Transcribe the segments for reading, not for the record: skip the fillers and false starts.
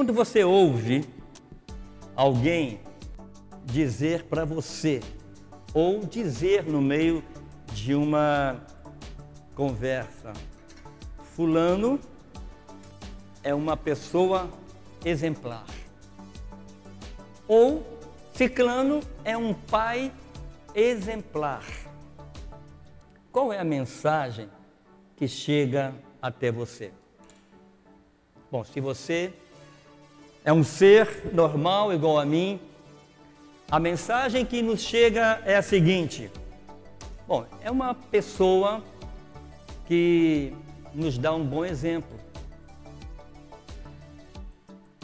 Quando você ouve alguém dizer para você, ou dizer no meio de uma conversa, fulano é uma pessoa exemplar, ou ciclano é um pai exemplar, qual é a mensagem que chega até você? Bom, se você é um ser normal igual a mim, a mensagem que nos chega é a seguinte: bom, é uma pessoa que nos dá um bom exemplo.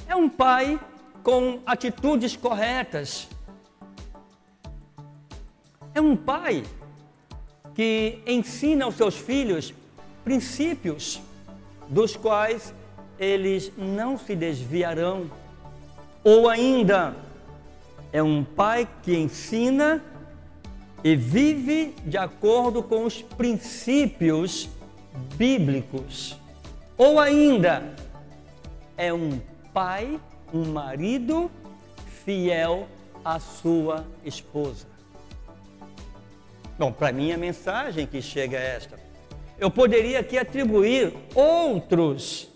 É um pai com atitudes corretas. É um pai que ensina aos seus filhos princípios dos quais eles não se desviarão. Ou ainda, é um pai que ensina e vive de acordo com os princípios bíblicos. Ou ainda, é um pai, um marido fiel à sua esposa. Bom, para mim a mensagem que chega é esta. Eu poderia aqui atribuir outras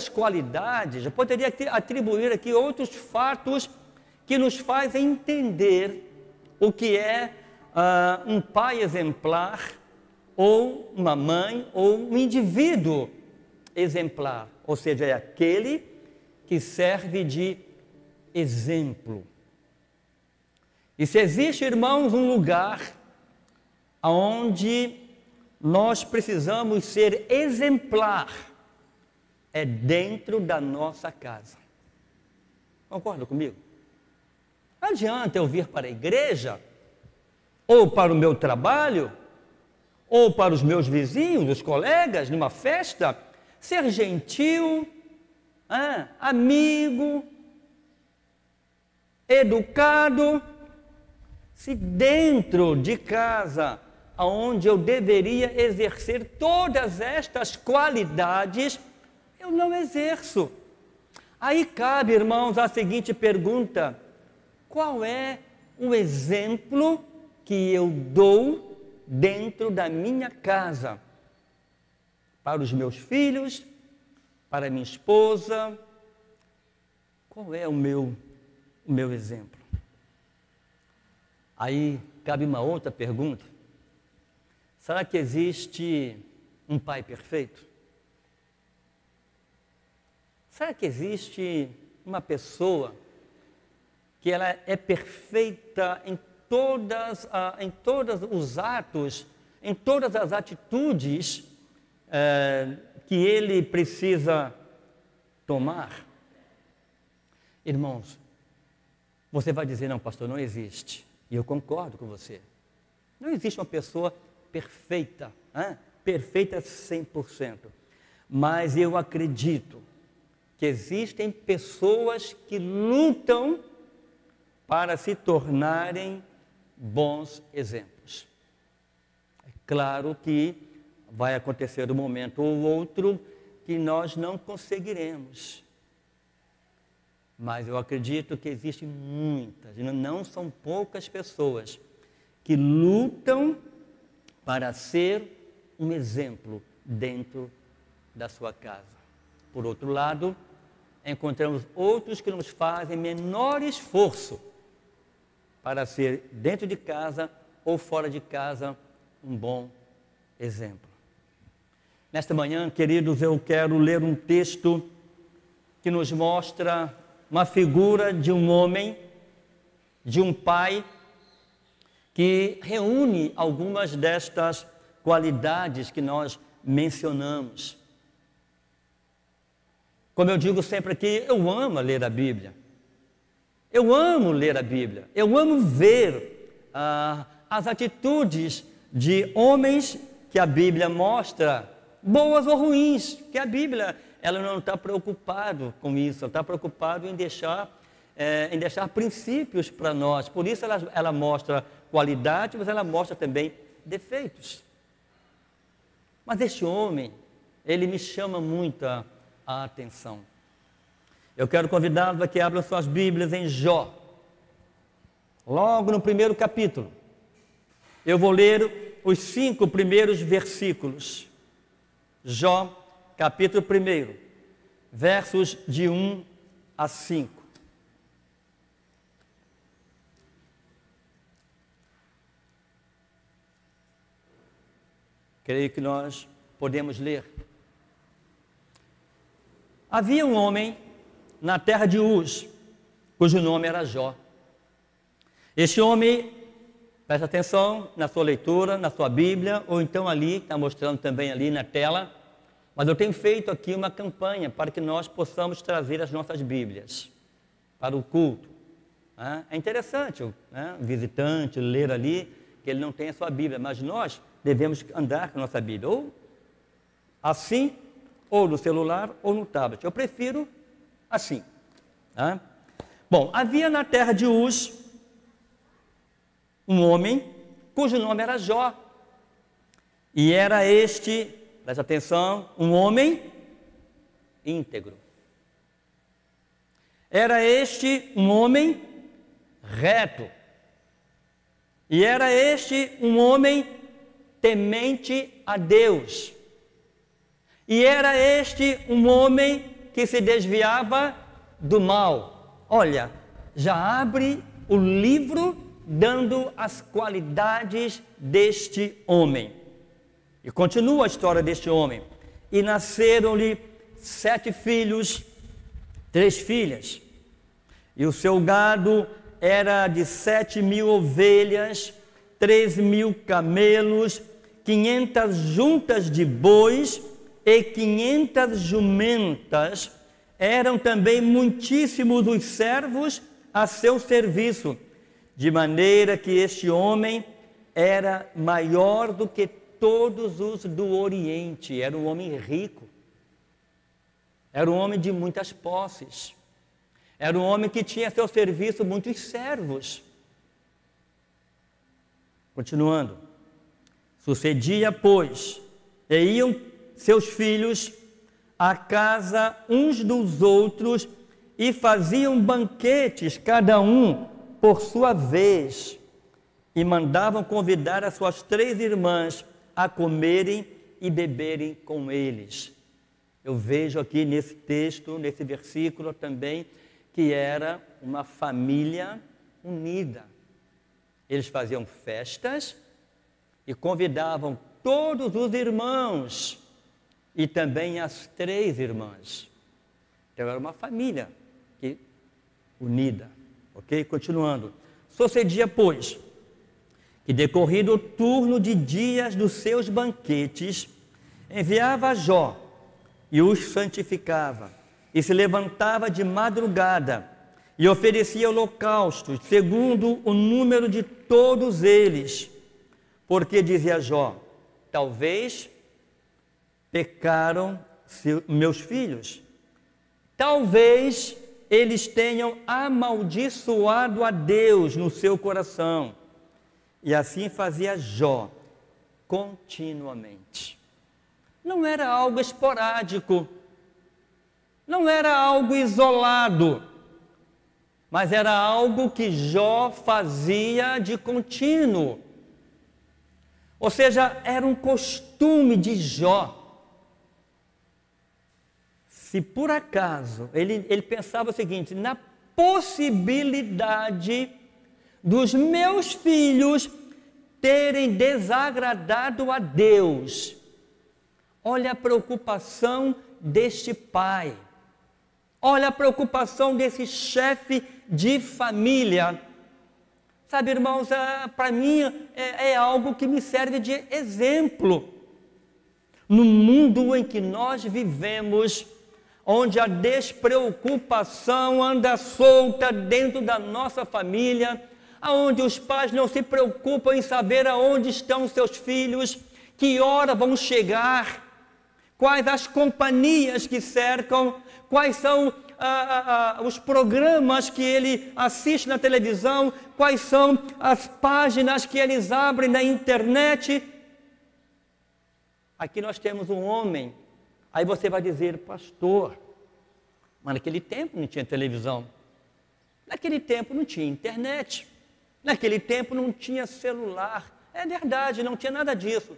qualidades, eu poderia atribuir aqui outros fatos que nos fazem entender o que é um pai exemplar, ou uma mãe, ou um indivíduo exemplar. Ou seja, é aquele que serve de exemplo. E se existe, irmãos, um lugar onde nós precisamos ser exemplar, é dentro da nossa casa. Concorda comigo? Não adianta eu vir para a igreja, ou para o meu trabalho, ou para os meus vizinhos, os colegas, numa festa, ser gentil, amigo, educado, se dentro de casa, onde eu deveria exercer todas estas qualidades, eu não exerço. Aí cabe, irmãos, a seguinte pergunta: qual é o exemplo que eu dou dentro da minha casa? Para os meus filhos, para minha esposa, qual é o meu exemplo? Aí cabe uma outra pergunta: será que existe um pai perfeito? Será que existe uma pessoa que ela é perfeita em todos os atos, em todas as atitudes que ele precisa tomar? Irmãos, você vai dizer: não, pastor, não existe. E eu concordo com você. Não existe uma pessoa perfeita, perfeita 100%. Mas eu acredito que existem pessoas que lutam para se tornarem bons exemplos. É claro que vai acontecer um momento ou outro que nós não conseguiremos. Mas eu acredito que existem muitas, não são poucas pessoas que lutam para ser um exemplo dentro da sua casa. Por outro lado, encontramos outros que nos fazem menor esforço para ser dentro de casa ou fora de casa um bom exemplo. Nesta manhã, queridos, eu quero ler um texto que nos mostra uma figura de um homem, de um pai, que reúne algumas destas qualidades que nós mencionamos. Como eu digo sempre aqui, eu amo ler a Bíblia. Eu amo ler a Bíblia. Eu amo ver as atitudes de homens que a Bíblia mostra, boas ou ruins, que a Bíblia ela não está preocupada com isso, ela está preocupada em deixar princípios para nós. Por isso ela mostra qualidade, mas ela mostra também defeitos. Mas este homem, ele me chama muito a atenção. Eu quero convidá-los a que abram suas Bíblias em Jó. Logo no primeiro capítulo. Eu vou ler os 5 primeiros versículos. Jó, capítulo 1, versos de 1 a 5. Creio que nós podemos ler. Havia um homem na terra de Uz, cujo nome era Jó. Este homem, presta atenção na sua leitura, na sua Bíblia, ou então ali, está mostrando também ali na tela, mas eu tenho feito aqui uma campanha para que nós possamos trazer as nossas Bíblias para o culto. É interessante o visitante ler ali, que ele não tem a sua Bíblia, mas nós devemos andar com a nossa Bíblia, ou assim, ou no celular, ou no tablet. Eu prefiro assim. Bom, havia na terra de Uz um homem cujo nome era Jó. E era este, presta atenção, um homem íntegro. Era este um homem reto. E era este um homem temente a Deus. E era este um homem que se desviava do mal. Olha, já abre o livro dando as qualidades deste homem. E continua a história deste homem. E nasceram-lhe 7 filhos, 3 filhas. E o seu gado era de 7.000 ovelhas, 3.000 camelos, 500 juntas de bois e 500 jumentas. Eram também muitíssimos os servos a seu serviço, de maneira que este homem era maior do que todos os do Oriente. Era um homem rico, era um homem de muitas posses, era um homem que tinha a seu serviço muitos servos. Continuando, sucedia, pois, e iam seus filhos à casa uns dos outros e faziam banquetes, cada um por sua vez, e mandavam convidar as suas 3 irmãs a comerem e beberem com eles. Eu vejo aqui nesse texto, nesse versículo também, que era uma família unida. Eles faziam festas e convidavam todos os irmãos e também as 3 irmãs. Então era uma família unida. Ok? Continuando. Sucedia, pois, que decorrido o turno de dias dos seus banquetes, enviava a Jó e os santificava, e se levantava de madrugada e oferecia holocaustos, segundo o número de todos eles, porque dizia Jó: talvez pecaram meus filhos, talvez eles tenham amaldiçoado a Deus no seu coração. E assim fazia Jó continuamente. Não era algo esporádico, não era algo isolado, mas era algo que Jó fazia de contínuo. Ou seja, era um costume de Jó. Se por acaso ele pensava o seguinte: na possibilidade dos meus filhos terem desagradado a Deus, olha a preocupação deste pai, olha a preocupação desse chefe de família. Sabe, irmãos, para mim é algo que me serve de exemplo. No mundo em que nós vivemos, onde a despreocupação anda solta dentro da nossa família, onde os pais não se preocupam em saber aonde estão seus filhos, que hora vão chegar, quais as companhias que cercam, quais são os programas que ele assiste na televisão, quais são as páginas que eles abrem na internet. Aqui nós temos um homem. Aí você vai dizer: pastor, Mas naquele tempo não tinha televisão. Naquele tempo não tinha internet. Naquele tempo não tinha celular. É verdade, não tinha nada disso.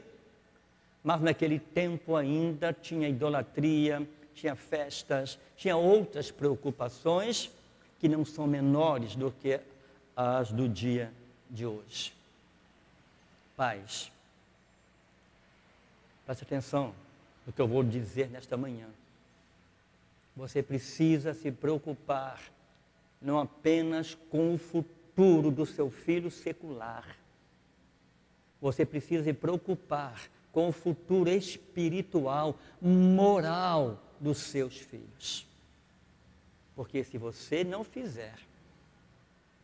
Mas naquele tempo ainda tinha idolatria, tinha festas, tinha outras preocupações que não são menores do que as do dia de hoje. Pais, preste atenção no que eu vou dizer nesta manhã. Você precisa se preocupar não apenas com o futuro do seu filho secular. Você precisa se preocupar com o futuro espiritual, moral dos seus filhos. Porque se você não fizer,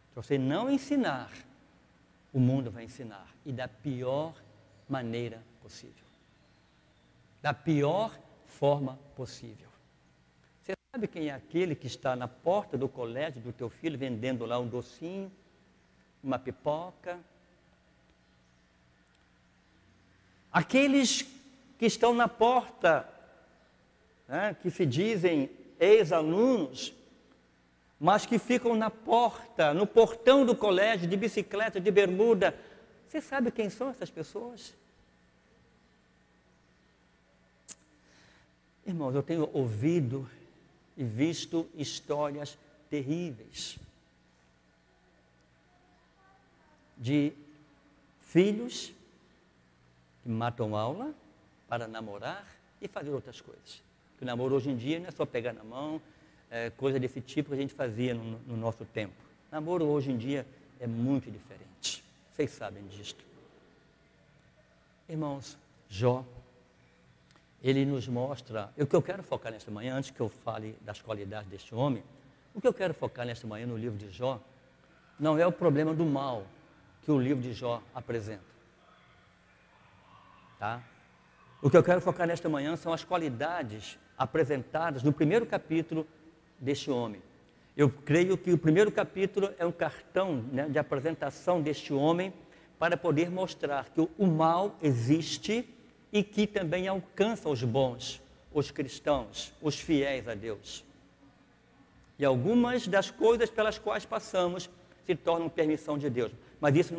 se você não ensinar, o mundo vai ensinar. E da pior maneira possível. Da pior forma possível. Você sabe quem é aquele que está na porta do colégio do teu filho, vendendo lá um docinho, uma pipoca? Aqueles que estão na porta, né, que se dizem ex-alunos, mas que ficam na porta, no portão do colégio, de bicicleta, de bermuda. Você sabe quem são essas pessoas? Irmãos, eu tenho ouvido e visto histórias terríveis de filhos que matam aula para namorar e fazer outras coisas. Porque o namoro hoje em dia não é só pegar na mão, coisa desse tipo que a gente fazia no nosso tempo. Namoro hoje em dia é muito diferente. Vocês sabem disto. Irmãos, Jó, ele nos mostra, o que eu quero focar nesta manhã, antes que eu fale das qualidades deste homem, o que eu quero focar nesta manhã no livro de Jó, não é o problema do mal que o livro de Jó apresenta. Tá? O que eu quero focar nesta manhã são as qualidades apresentadas no primeiro capítulo deste homem. Eu creio que o primeiro capítulo é um cartão, né, de apresentação deste homem para poder mostrar que o mal existe e que também alcança os bons, os cristãos, os fiéis a Deus. E algumas das coisas pelas quais passamos se tornam permissão de Deus. Mas isso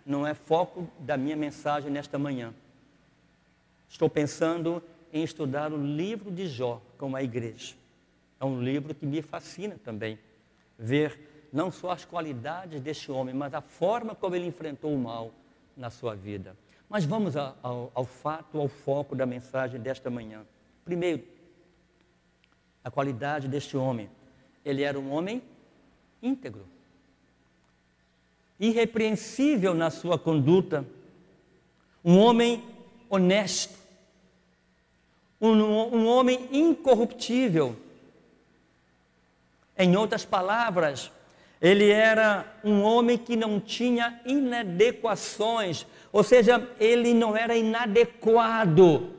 não é foco da minha mensagem nesta manhã. Estou pensando em estudar o livro de Jó com a igreja. É um livro que me fascina também, ver não só as qualidades deste homem, mas a forma como ele enfrentou o mal na sua vida. Mas vamos ao fato, ao foco da mensagem desta manhã. Primeiro, a qualidade deste homem. Ele era um homem íntegro, irrepreensível na sua conduta, um homem honesto, um homem incorruptível. Em outras palavras, ele era um homem que não tinha inadequações, ou seja, ele não era inadequado,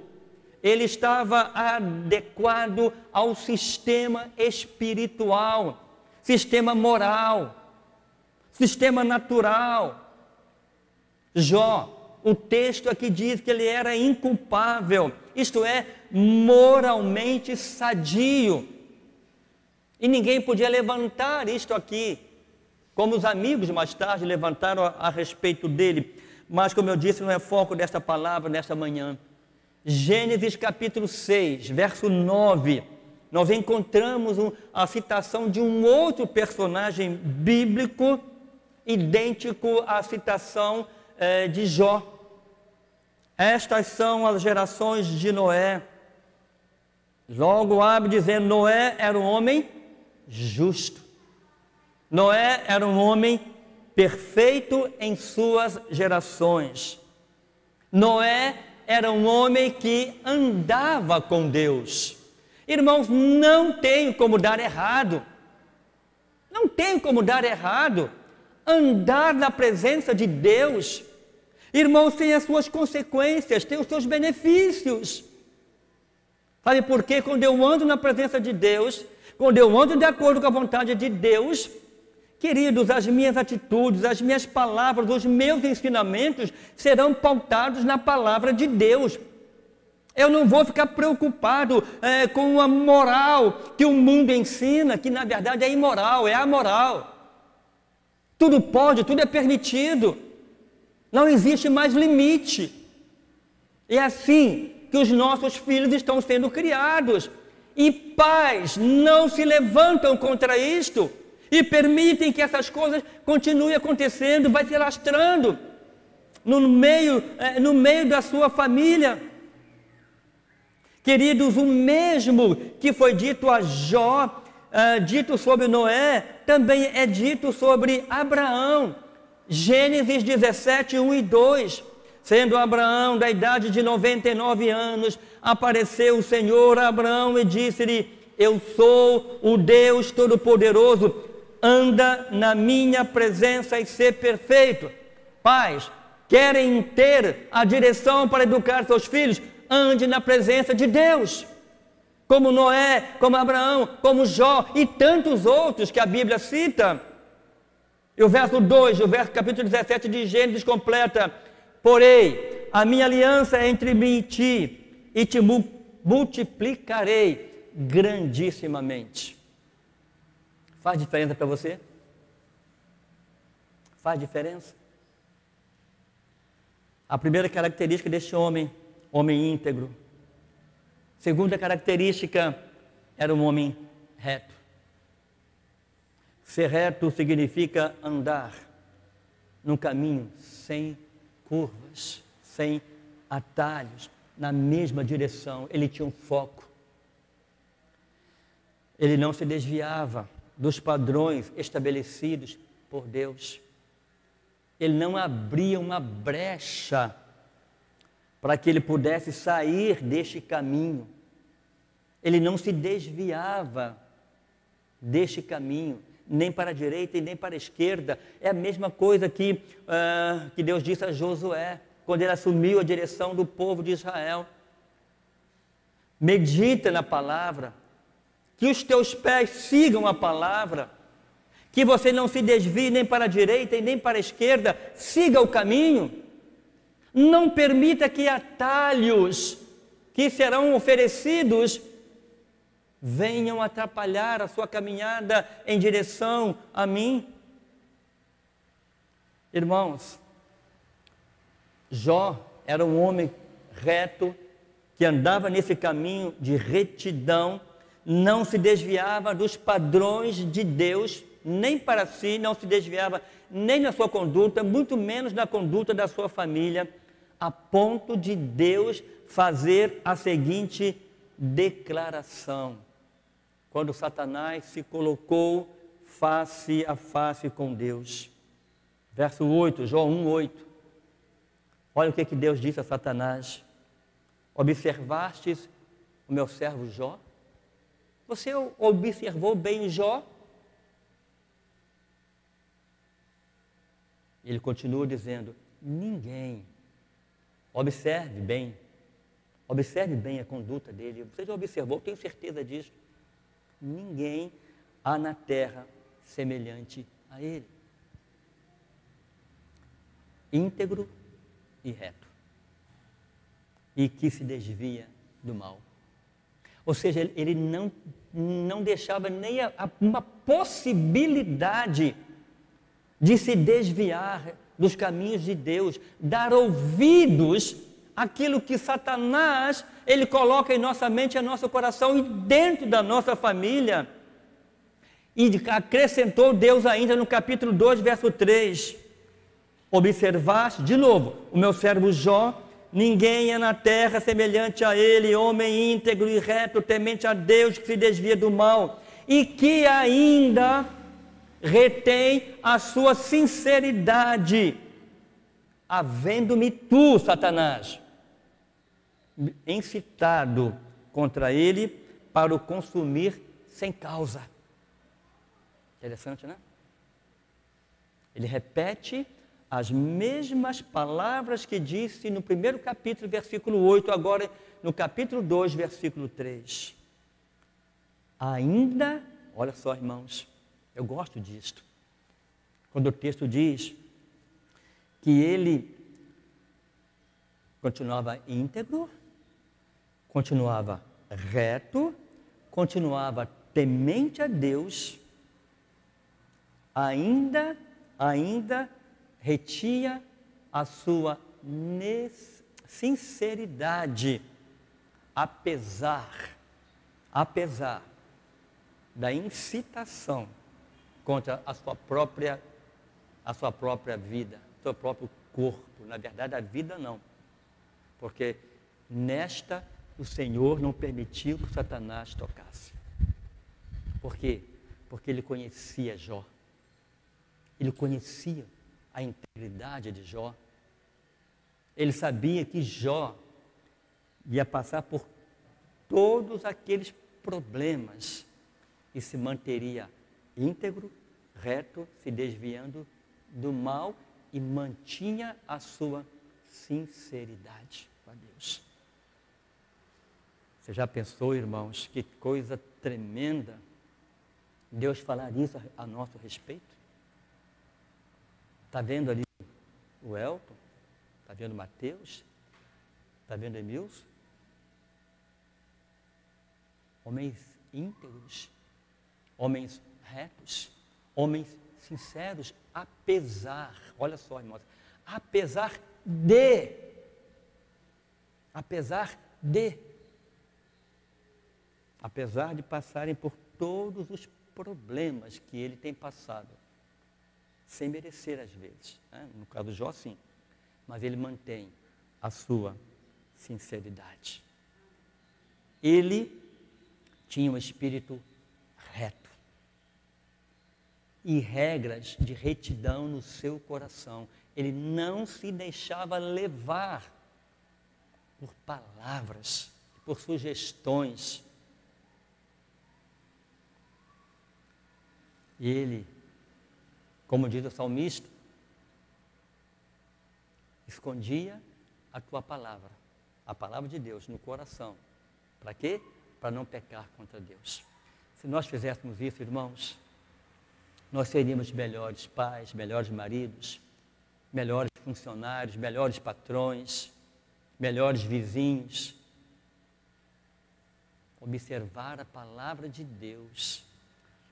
ele estava adequado ao sistema espiritual, sistema moral, sistema natural. Jó, o texto aqui diz que ele era inculpável, isto é, moralmente sadio. E ninguém podia levantar isto aqui, como os amigos mais tarde levantaram a respeito dele. Mas, como eu disse, não é foco desta palavra nesta manhã. Gênesis capítulo 6, verso 9, nós encontramos a citação de um outro personagem bíblico, idêntico à citação de Jó. Estas são as gerações de Noé. Logo abre dizendo, Noé era um homem justo. Noé era um homem perfeito em suas gerações. Noé era um homem que andava com Deus. Irmãos, não tem como dar errado. Não tem como dar errado. Andar na presença de Deus, irmãos, tem as suas consequências, tem os seus benefícios. Sabe por quê? Quando eu ando na presença de Deus, quando eu ando de acordo com a vontade de Deus, queridos, as minhas atitudes, as minhas palavras, os meus ensinamentos serão pautados na palavra de Deus. Eu não vou ficar preocupado com a moral que o mundo ensina, que na verdade é imoral, é amoral. Tudo pode, tudo é permitido. Não existe mais limite. É assim que os nossos filhos estão sendo criados. E pais não se levantam contra isto e permitem que essas coisas continuem acontecendo, vai se alastrando no meio da sua família. Queridos, o mesmo que foi dito a Jó, dito sobre Noé, também é dito sobre Abraão. Gênesis 17, 1 e 2. Sendo Abraão da idade de 99 anos, apareceu o Senhor a Abraão e disse-lhe: eu sou o Deus Todo-Poderoso, anda na minha presença e ser perfeito. Pais, querem ter a direção para educar seus filhos? Ande na presença de Deus, como Noé, como Abraão, como Jó e tantos outros que a Bíblia cita. E o verso 2, o verso capítulo 17 de Gênesis completa: porém, a minha aliança é entre mim e ti, e te multiplicarei grandissimamente. Faz diferença para você? Faz diferença? A primeira característica deste homem íntegro. Segunda característica, era um homem reto. Ser reto significa andar num caminho sem curvas, sem atalhos, na mesma direção. Ele tinha um foco. Ele não se desviava dos padrões estabelecidos por Deus. Ele não abria uma brecha para que ele pudesse sair deste caminho. Ele não se desviava deste caminho, nem para a direita e nem para a esquerda. É a mesma coisa que Deus disse a Josué, quando ele assumiu a direção do povo de Israel. Medita na palavra, que os teus pés sigam a palavra, que você não se desvie nem para a direita e nem para a esquerda, siga o caminho. Não permita que atalhos que serão oferecidos venham atrapalhar a sua caminhada em direção a mim. Irmãos, Jó era um homem reto, que andava nesse caminho de retidão, não se desviava dos padrões de Deus, nem para si, não se desviava nem na sua conduta, muito menos na conduta da sua família, a ponto de Deus fazer a seguinte declaração: quando Satanás se colocou face a face com Deus. Verso 8, Jó 1:8. Olha o que Deus disse a Satanás: observastes o meu servo Jó? Você observou bem Jó? Ele continua dizendo: ninguém. Observe bem a conduta dele. Você já observou, tenho certeza disso. Ninguém há na terra semelhante a ele. Íntegro e reto. E que se desvia do mal. Ou seja, ele não deixava nem uma possibilidade de se desviar dos caminhos de Deus, dar ouvidos àquilo que Satanás, ele coloca em nossa mente e em nosso coração e dentro da nossa família. E acrescentou Deus ainda no capítulo 2, verso 3, observaste, de novo, o meu servo Jó, ninguém é na terra semelhante a ele, homem íntegro e reto, temente a Deus, que se desvia do mal, e que ainda retém a sua sinceridade, havendo-me tu, Satanás, incitado contra ele para o consumir sem causa. Interessante, né? Ele repete as mesmas palavras que disse no primeiro capítulo, versículo 8, agora no capítulo 2, versículo 3. Ainda, olha só, irmãos, eu gosto disto. Quando o texto diz que ele continuava íntegro continuava reto, continuava temente a Deus, ainda retinha a sua sinceridade, apesar da incitação contra a sua própria vida, seu próprio corpo. Na verdade, a vida não, porque nesta o Senhor não permitiu que Satanás tocasse. Por quê? Porque ele conhecia Jó. Ele conhecia a integridade de Jó. Ele sabia que Jó ia passar por todos aqueles problemas e se manteria íntegro, reto, se desviando do mal e mantinha a sua sinceridade com Deus. Você já pensou, irmãos, que coisa tremenda Deus falar isso a nosso respeito? Está vendo ali o Elton? Está vendo o Mateus? Está vendo o Emilson? Homens íntegros, homens retos, homens sinceros, apesar, olha só, irmãos, apesar de passarem por todos os problemas que ele tem passado, sem merecer às vezes, né? No caso do Jó, sim, mas ele mantém a sua sinceridade. Ele tinha um espírito reto e regras de retidão no seu coração. Ele não se deixava levar por palavras, por sugestões. E ele, como diz o salmista, escondia a tua palavra, a palavra de Deus, no coração. Para quê? Para não pecar contra Deus. Se nós fizéssemos isso, irmãos, nós seríamos melhores pais, melhores maridos, melhores funcionários, melhores patrões, melhores vizinhos. Observar a palavra de Deus,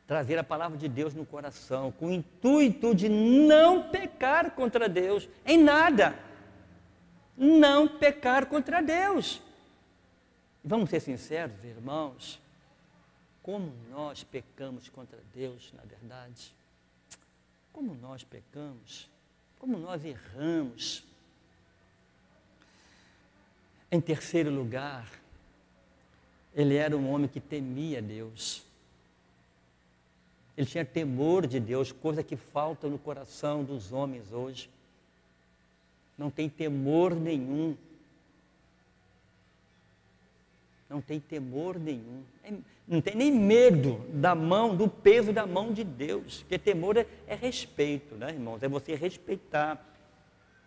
trazer a palavra de Deus no coração, com o intuito de não pecar contra Deus, em nada. Não pecar contra Deus. Vamos ser sinceros, irmãos, como nós pecamos contra Deus, na verdade. Como nós pecamos, como nós erramos. Em terceiro lugar, ele era um homem que temia Deus. Ele tinha temor de Deus, coisa que falta no coração dos homens hoje. Não tem temor nenhum. Não tem temor nenhum. Não tem nem medo do peso da mão de Deus. Porque temor é respeito, né, irmãos? É você respeitar.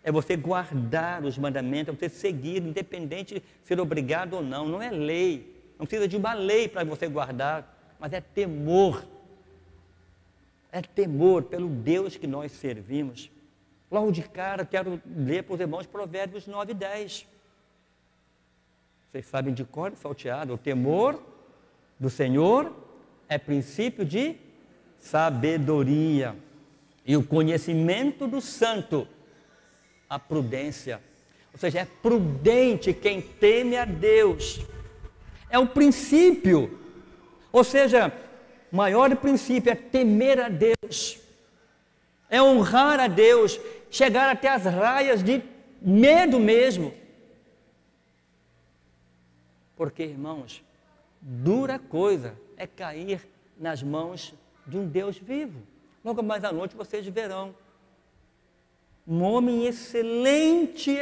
É você guardar os mandamentos, é você seguir, independente de ser obrigado ou não. Não é lei. Não precisa de uma lei para você guardar, mas é temor. É temor pelo Deus que nós servimos. Logo de cara, quero ler para os irmãos Provérbios 9 e 10. Vocês sabem de cor e salteado. O temor do Senhor é princípio de sabedoria. E o conhecimento do santo, a prudência. Ou seja, é prudente quem teme a Deus. É o princípio. Ou seja, o maior princípio é temer a Deus. É honrar a Deus. Chegar até as raias de medo mesmo. Porque, irmãos, dura coisa é cair nas mãos de um Deus vivo. Logo mais à noite vocês verão. Um homem excelente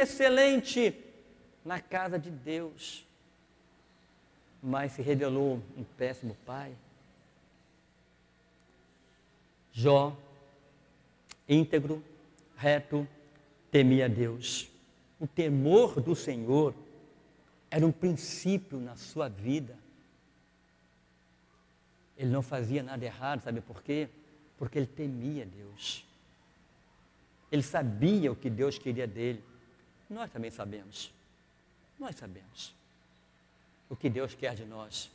na casa de Deus. Mas se revelou um péssimo pai. Jó, íntegro, reto, temia a Deus. O temor do Senhor era um princípio na sua vida. Ele não fazia nada errado, sabe por quê? Porque ele temia Deus. Ele sabia o que Deus queria dele. Nós também sabemos. Nós sabemos. o que Deus quer de nós.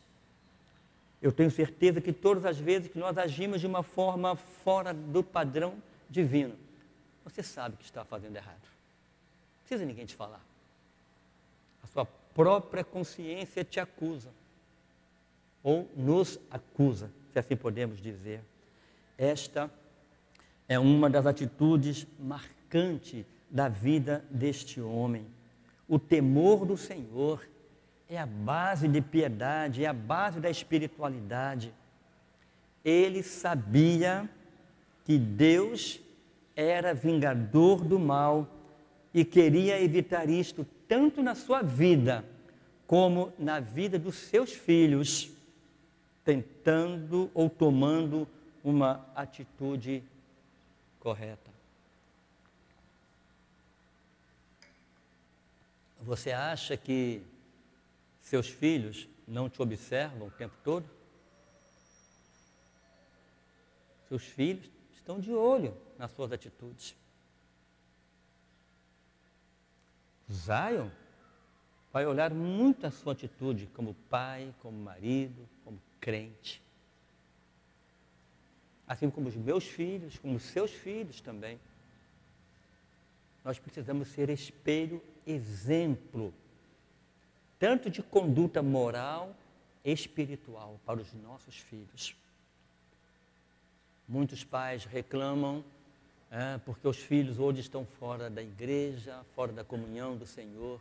Eu tenho certeza que todas as vezes que nós agimos de uma forma fora do padrão divino, você sabe que está fazendo errado. Não precisa ninguém te falar. A sua própria consciência te acusa. Ou nos acusa, se assim podemos dizer. Esta é uma das atitudes marcantes da vida deste homem. O temor do Senhor é a base de piedade, é a base da espiritualidade. Ele sabia que Deus era vingador do mal e queria evitar isto tanto na sua vida como na vida dos seus filhos, tentando ou tomando uma atitude correta. Você acha que seus filhos não te observam o tempo todo? Seus filhos estão de olho nas suas atitudes. Zion vai olhar muito a sua atitude como pai, como marido, como crente. Assim como os meus filhos, como os seus filhos também. Nós precisamos ser espelho, exemplo, tanto de conduta moral e espiritual para os nossos filhos. Muitos pais reclamam porque os filhos hoje estão fora da igreja, fora da comunhão do Senhor.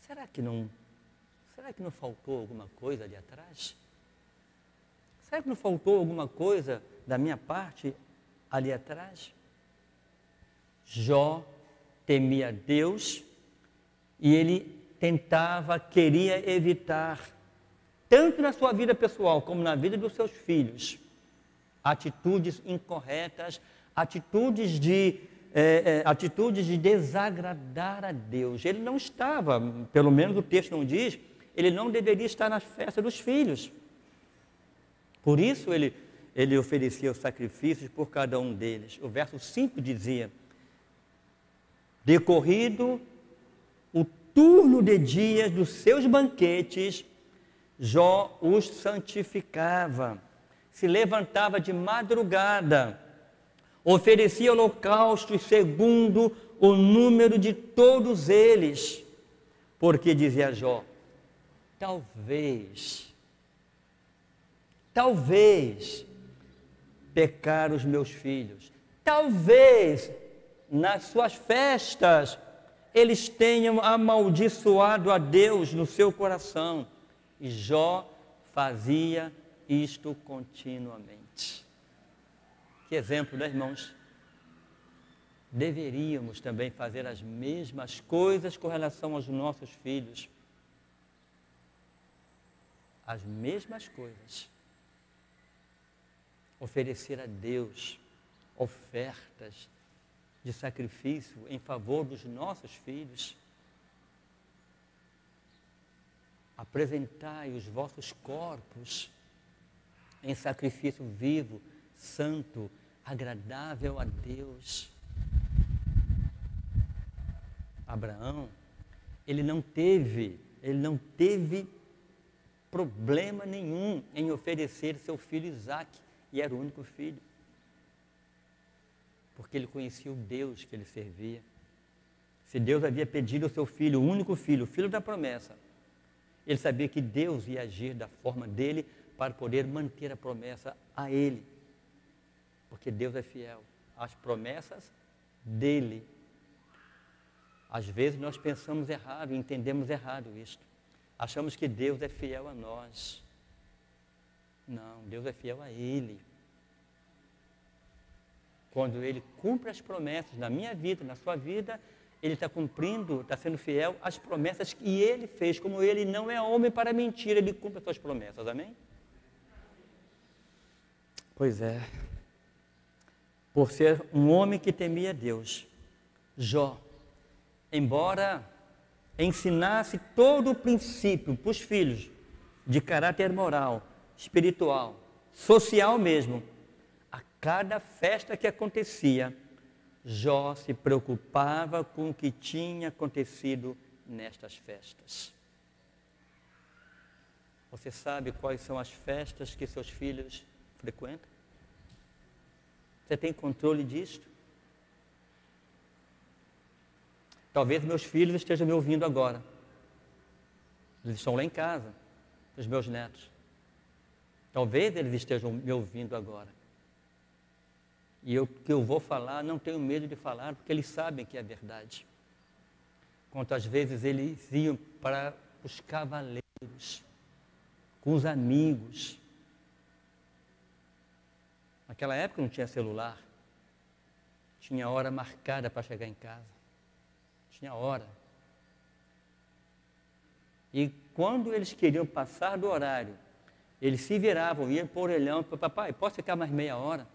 Será que não faltou alguma coisa ali atrás? Será que não faltou alguma coisa da minha parte ali atrás? Jó temia Deus e ele queria evitar, tanto na sua vida pessoal como na vida dos seus filhos, atitudes incorretas, atitudes de desagradar a Deus. Ele não estava, pelo menos o texto não diz, ele não deveria estar na festa dos filhos. Por isso ele oferecia os sacrifícios por cada um deles. O verso 5 dizia: decorrido o turno de dias dos seus banquetes, Jó os santificava, se levantava de madrugada, oferecia holocaustos segundo o número de todos eles, porque dizia Jó: talvez pecar os meus filhos, talvez nas suas festas eles tenham amaldiçoado a Deus no seu coração. E Jó fazia isto continuamente. Que exemplo, né, irmãos? Deveríamos também fazer as mesmas coisas com relação aos nossos filhos. As mesmas coisas. Oferecer a Deus ofertas de sacrifício em favor dos nossos filhos. Apresentai os vossos corpos em sacrifício vivo, santo, agradável a Deus. Abraão, ele não teve problema nenhum em oferecer seu filho Isaque, e era o único filho, porque ele conhecia o Deus que ele servia. Se Deus havia pedido ao seu filho, o único filho, o filho da promessa, ele sabia que Deus ia agir da forma dele para poder manter a promessa a ele, porque Deus é fiel às promessas dele. Às vezes nós pensamos errado, entendemos errado isto. Achamos que Deus é fiel a nós. Não, Deus é fiel a Ele. Quando Ele cumpre as promessas na minha vida, na sua vida, Ele está cumprindo, está sendo fiel às promessas que Ele fez. Como Ele não é homem para mentir, Ele cumpre as suas promessas, amém? Pois é. Por ser um homem que temia Deus, Jó, embora ensinasse todo o princípio para os filhos, de caráter moral, espiritual, social mesmo, a cada festa que acontecia, Jó se preocupava com o que tinha acontecido nestas festas. Você sabe quais são as festas que seus filhos frequentam? Você tem controle disto? Talvez meus filhos estejam me ouvindo agora. Eles estão lá em casa, os meus netos. Talvez eles estejam me ouvindo agora. E o que eu vou falar, não tenho medo de falar, porque eles sabem que é verdade. Quantas vezes eles iam para os cavaleiros, com os amigos. Naquela época não tinha celular. Tinha hora marcada para chegar em casa. Tinha hora. E quando eles queriam passar do horário, eles se viravam, iam para o orelhão, papai, posso ficar mais meia hora?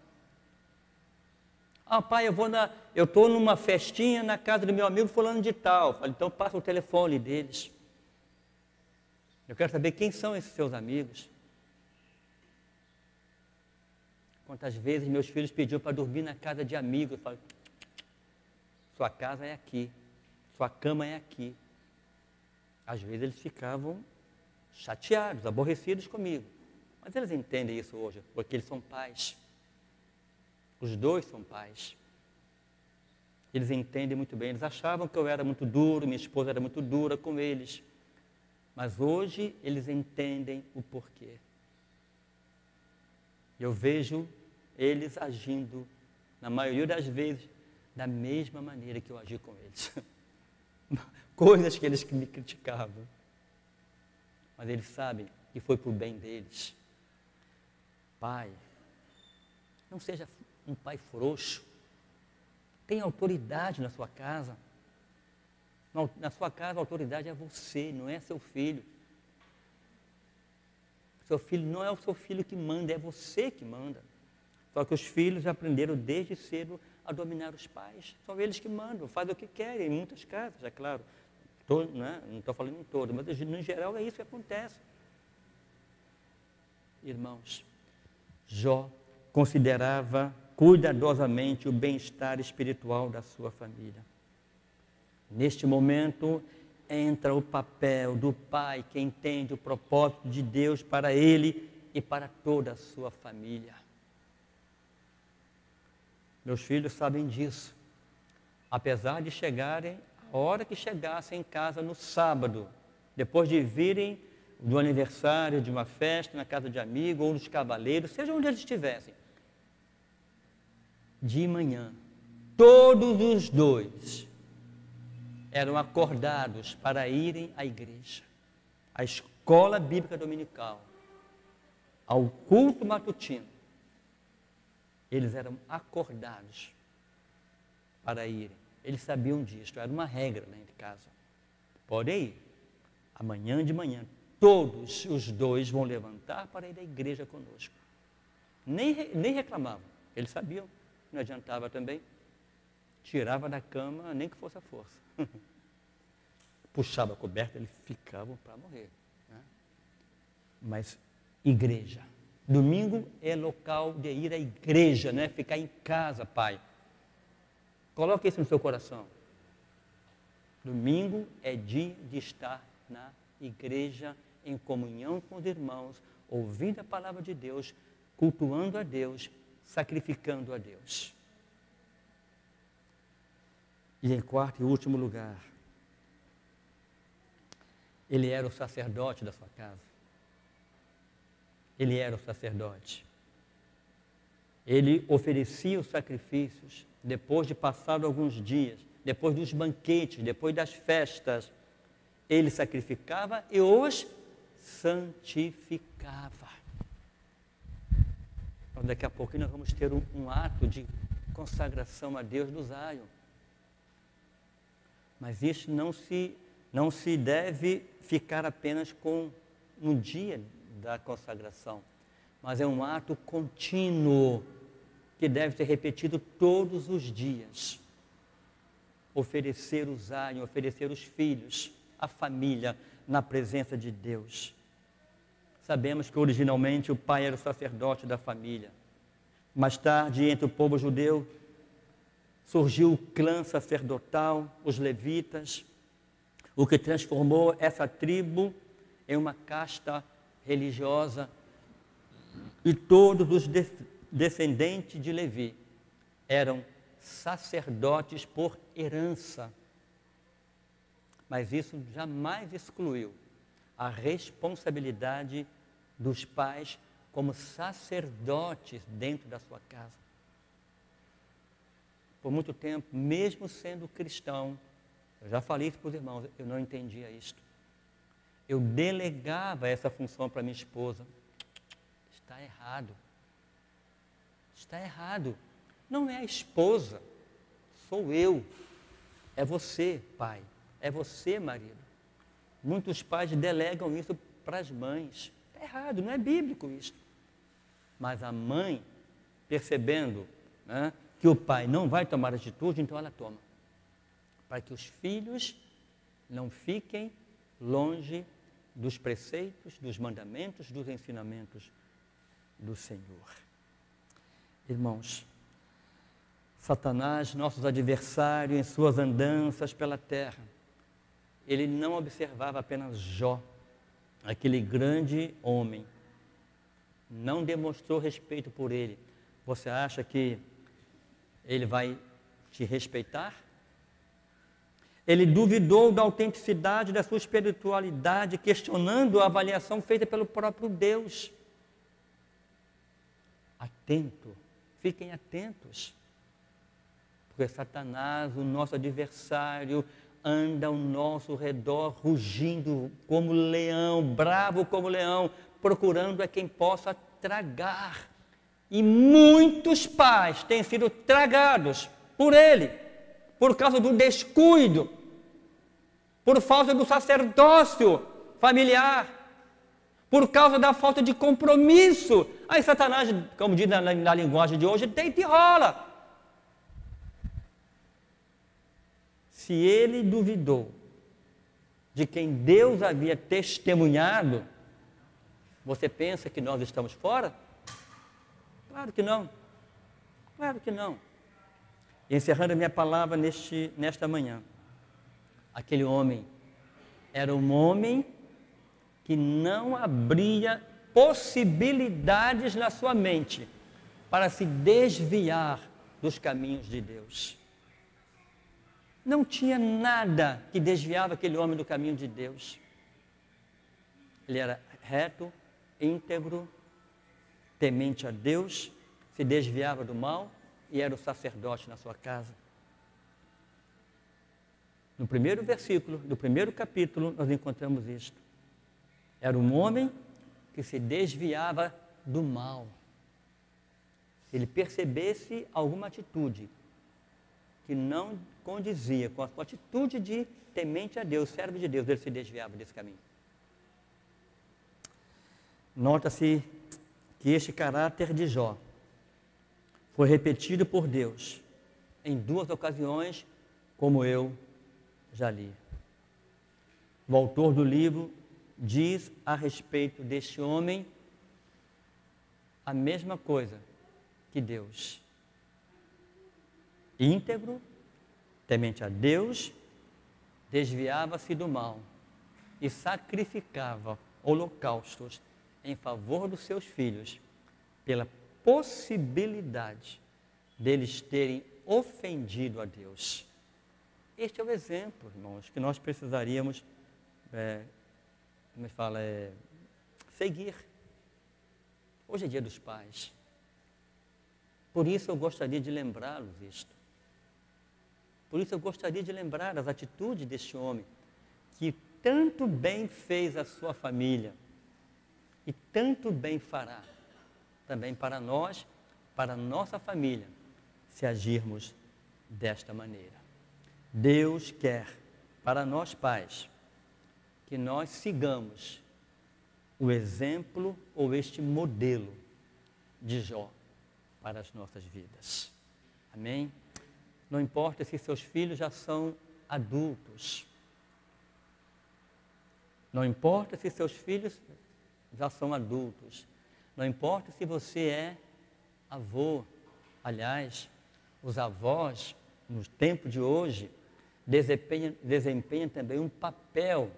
Ah, pai, eu estou numa festinha na casa do meu amigo fulano de tal. Falei, então passa o telefone deles. Eu quero saber quem são esses seus amigos. Quantas vezes meus filhos pediam para dormir na casa de amigos. Eu falei, sua casa é aqui, sua cama é aqui. Às vezes eles ficavam chateados, aborrecidos comigo. Mas eles entendem isso hoje, porque eles são pais. Os dois são pais. Eles entendem muito bem. Eles achavam que eu era muito duro, minha esposa era muito dura com eles. Mas hoje eles entendem o porquê. Eu vejo eles agindo, na maioria das vezes, da mesma maneira que eu agi com eles. Coisas que eles me criticavam. Mas eles sabem que foi para o bem deles. Pai, não seja um pai frouxo. Tenha autoridade na sua casa. Na sua casa a autoridade é você, não é seu filho. Seu filho não é o seu filho que manda, é você que manda. Só que os filhos aprenderam desde cedo a dominar os pais. São eles que mandam, fazem o que querem, em muitas casas, é claro. Não estou falando em todo, mas no geral é isso que acontece. Irmãos, Jó considerava cuidadosamente o bem-estar espiritual da sua família. Neste momento, entra o papel do pai que entende o propósito de Deus para ele e para toda a sua família. Meus filhos sabem disso. Apesar de chegarem, a hora que chegassem em casa no sábado, depois de virem do aniversário, de uma festa, na casa de amigo ou dos cavaleiros, seja onde eles estivessem, de manhã, todos os dois eram acordados para irem à igreja, à escola bíblica dominical, ao culto matutino. Eles eram acordados para irem. Eles sabiam disso, era uma regra lá em casa. Podem ir. Amanhã de manhã, todos os dois vão levantar para ir à igreja conosco. Nem reclamavam, eles sabiam. Não adiantava também. Tirava da cama, nem que fosse a força. Puxava a coberta, eles ficavam para morrer. Né? Mas igreja. Domingo é local de ir à igreja, não é ficar em casa, pai. Coloque isso no seu coração. Domingo é dia de estar na igreja, em comunhão com os irmãos, ouvindo a palavra de Deus, cultuando a Deus, sacrificando a Deus. E em quarto e último lugar, ele era o sacerdote da sua casa. Ele era o sacerdote. Ele oferecia os sacrifícios depois de passado alguns dias, depois dos banquetes, depois das festas. Ele sacrificava e os santificava. Então, daqui a pouquinho nós vamos ter um ato de consagração a Deus do Zion. Mas isso não se deve ficar apenas com um dia da consagração, mas é um ato contínuo que deve ser repetido todos os dias. Oferecer o Zion, oferecer os filhos, a família na presença de Deus. Sabemos que originalmente o pai era o sacerdote da família. Mais tarde, entre o povo judeu, surgiu o clã sacerdotal, os levitas, o que transformou essa tribo em uma casta religiosa, e todos os descendentes de Levi eram sacerdotes por herança. Mas isso jamais excluiu a responsabilidade dos pais como sacerdotes dentro da sua casa. Por muito tempo, mesmo sendo cristão, eu já falei isso para os irmãos, eu não entendia isto. Eu delegava essa função para minha esposa. Está errado. Está errado. Não é a esposa, sou eu. É você, pai. É você, marido. Muitos pais delegam isso para as mães. Está errado, não é bíblico isso. Mas a mãe, percebendo, né, que o pai não vai tomar atitude, então ela toma. Para que os filhos não fiquem longe dos preceitos, dos mandamentos, dos ensinamentos do Senhor. Irmãos, Satanás, nossos adversários em suas andanças pela terra, ele não observava apenas Jó, aquele grande homem, não demonstrou respeito por ele. Você acha que ele vai te respeitar? Ele duvidou da autenticidade da sua espiritualidade, questionando a avaliação feita pelo próprio Deus. Atento, fiquem atentos, porque Satanás, o nosso adversário, anda ao nosso redor, rugindo como leão, bravo como leão, procurando a quem possa tragar. E muitos pais têm sido tragados por ele, por causa do descuido, por falta do sacerdócio familiar, por causa da falta de compromisso. Aí Satanás, como diz na linguagem de hoje, deita e rola. Se ele duvidou de quem Deus havia testemunhado, você pensa que nós estamos fora? Claro que não. Claro que não. E encerrando a minha palavra nesta manhã, aquele homem era um homem que não abria possibilidades na sua mente para se desviar dos caminhos de Deus. Não tinha nada que desviava aquele homem do caminho de Deus. Ele era reto, íntegro, temente a Deus, se desviava do mal e era o sacerdote na sua casa. No primeiro versículo, do primeiro capítulo, nós encontramos isto. Era um homem que se desviava do mal. Se ele percebesse alguma atitude que não condizia com a sua atitude de temente a Deus, servo de Deus, ele se desviava desse caminho. Nota-se que este caráter de Jó foi repetido por Deus em duas ocasiões, como eu já li. O autor do livro diz a respeito deste homem a mesma coisa que Deus. Íntegro, temente a Deus, desviava-se do mal e sacrificava holocaustos em favor dos seus filhos, pela possibilidade deles terem ofendido a Deus. Este é o exemplo, irmãos, que nós precisaríamos, seguir. Hoje é dia dos pais. Por isso eu gostaria de lembrá-los isto. Por isso eu gostaria de lembrar as atitudes deste homem, que tanto bem fez à sua família, e tanto bem fará também para nós, para a nossa família, se agirmos desta maneira. Deus quer, para nós pais, que nós sigamos o exemplo ou este modelo de Jó para as nossas vidas. Amém? Não importa se seus filhos já são adultos. Não importa se seus filhos já são adultos. Não importa se você é avô. Aliás, os avós, no tempo de hoje, desempenham também um papel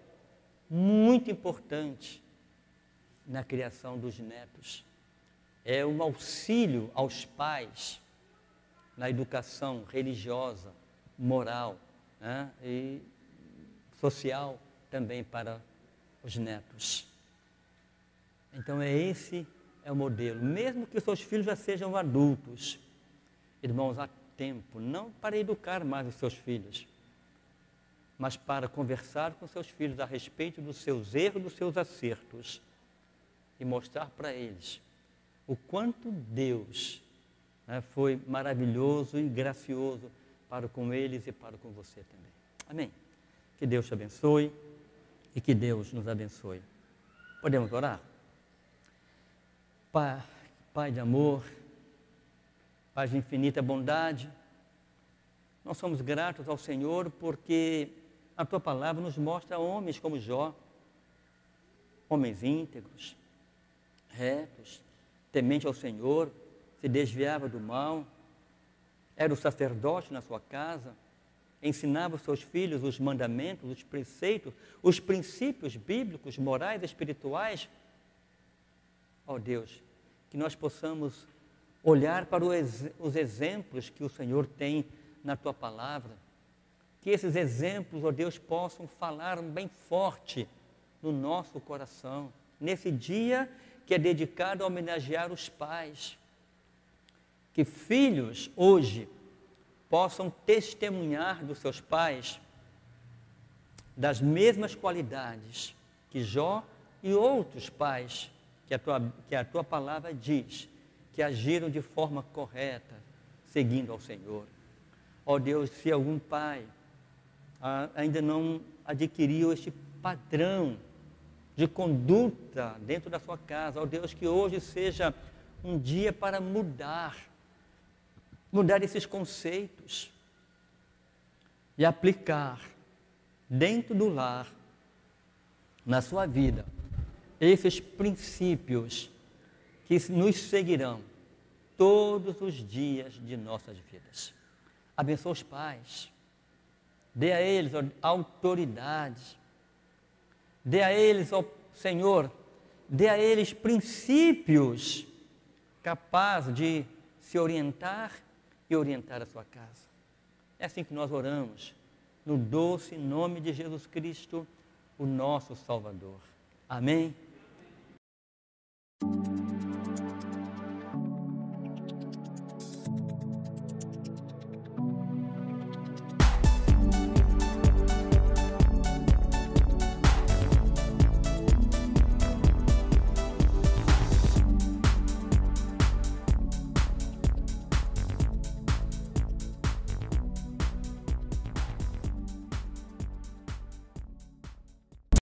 muito importante na criação dos netos. É um auxílio aos pais na educação religiosa, moral, né? E social também para os netos. Então esse é o modelo. Mesmo que os seus filhos já sejam adultos, irmãos, há tempo, não para educar mais os seus filhos, mas para conversar com seus filhos a respeito dos seus erros, dos seus acertos, e mostrar para eles o quanto Deus, né, foi maravilhoso e gracioso para com eles e para com você também. Amém? Que Deus te abençoe e que Deus nos abençoe. Podemos orar? Pai de amor, Pai de infinita bondade, nós somos gratos ao Senhor porque a Tua palavra nos mostra homens como Jó, homens íntegros, retos, temente ao Senhor, se desviava do mal, era o sacerdote na sua casa, ensinava aos seus filhos os mandamentos, os preceitos, os princípios bíblicos, morais, espirituais. Ó Deus, que nós possamos olhar para os exemplos que o Senhor tem na Tua palavra, que esses exemplos, ó Deus, possam falar bem forte no nosso coração, nesse dia que é dedicado a homenagear os pais. Que filhos hoje possam testemunhar dos seus pais das mesmas qualidades que Jó e outros pais que a tua palavra diz que agiram de forma correta, seguindo ao Senhor. Ó Deus, se algum pai ainda não adquiriu este padrão de conduta dentro da sua casa, ó Deus, que hoje seja um dia para mudar esses conceitos e aplicar dentro do lar, na sua vida, esses princípios que nos seguirão todos os dias de nossas vidas. Abençoa os pais, dê a eles autoridade, dê a eles, ó Senhor, dê a eles princípios capazes de se orientar e orientar a sua casa. É assim que nós oramos, no doce nome de Jesus Cristo, o nosso Salvador. Amém?